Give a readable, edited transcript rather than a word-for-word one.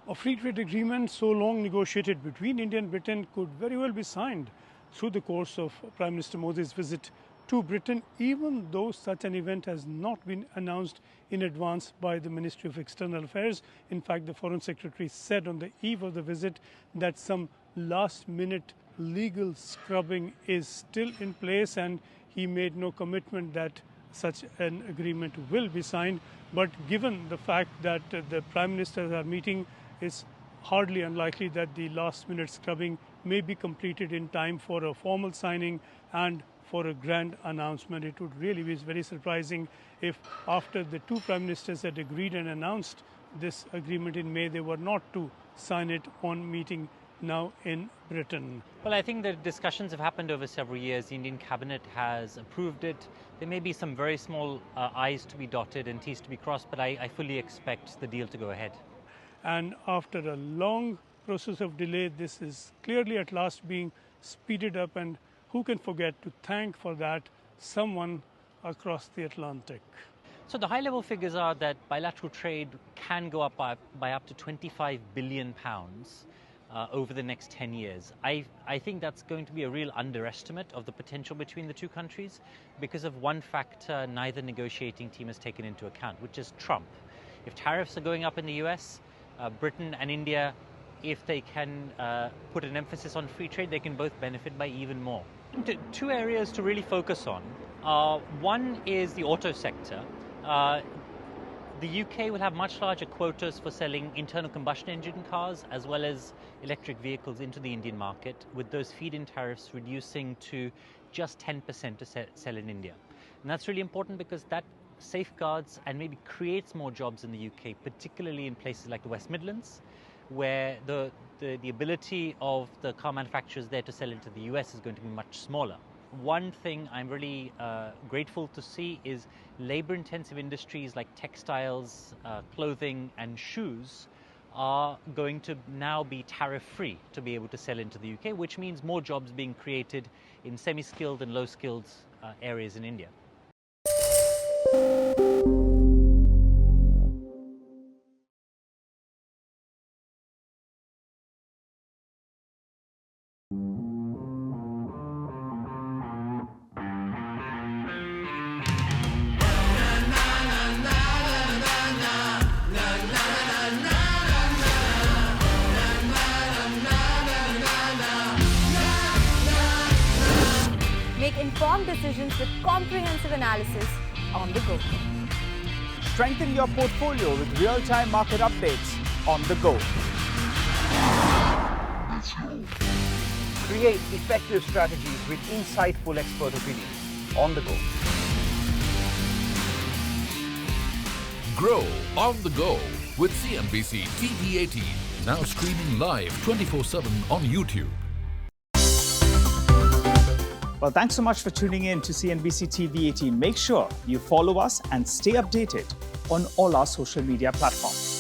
A free trade agreement so long negotiated between India and Britain could very well be signed through the course of Prime Minister Modi's visit to Britain, even though such an event has not been announced in advance by the Ministry of External Affairs. In fact, the Foreign Secretary said on the eve of the visit that some last-minute legal scrubbing is still in place, and he made no commitment that such an agreement will be signed. But given the fact that the Prime Ministers are meeting, it's hardly unlikely that the last-minute scrubbing may be completed in time for a formal signing and for a grand announcement. It would really be very surprising if after the two Prime Ministers had agreed and announced this agreement in May, they were not to sign it on meeting now in Britain. Well, I think the discussions have happened over several years. The Indian cabinet has approved it. There may be some very small I's to be dotted and T's to be crossed, but I fully expect the deal to go ahead. And after a long process of delay, this is clearly at last being speeded up, and who can forget to thank for that someone across the Atlantic. So the high-level figures are that bilateral trade can go up by up to £25 billion over the next 10 years. I think that's going to be a real underestimate of the potential between the two countries because of one factor neither negotiating team has taken into account, which is Trump. If tariffs are going up in the US, Britain and India, if they can put an emphasis on free trade, they can both benefit by even more. Two areas to really focus on. One is the auto sector. The UK will have much larger quotas for selling internal combustion engine cars as well as electric vehicles into the Indian market, with those feed-in tariffs reducing to just 10% to sell in India. And that's really important because that safeguards and maybe creates more jobs in the UK, particularly in places like the West Midlands, where the ability of the car manufacturers there to sell into the US is going to be much smaller. One thing I'm really grateful to see is labor-intensive industries like textiles, clothing and shoes are going to now be tariff-free to be able to sell into the UK, which means more jobs being created in semi-skilled and low-skilled areas in India. Make informed decisions with comprehensive analysis on the go. Strengthen your portfolio with real-time market updates on the go. Create effective strategies with insightful expert opinions on the go. Grow on the go with CNBC-TV18, now streaming live 24/7 on YouTube. Well, thanks so much for tuning in to CNBC TV 18. Make sure you follow us and stay updated on all our social media platforms.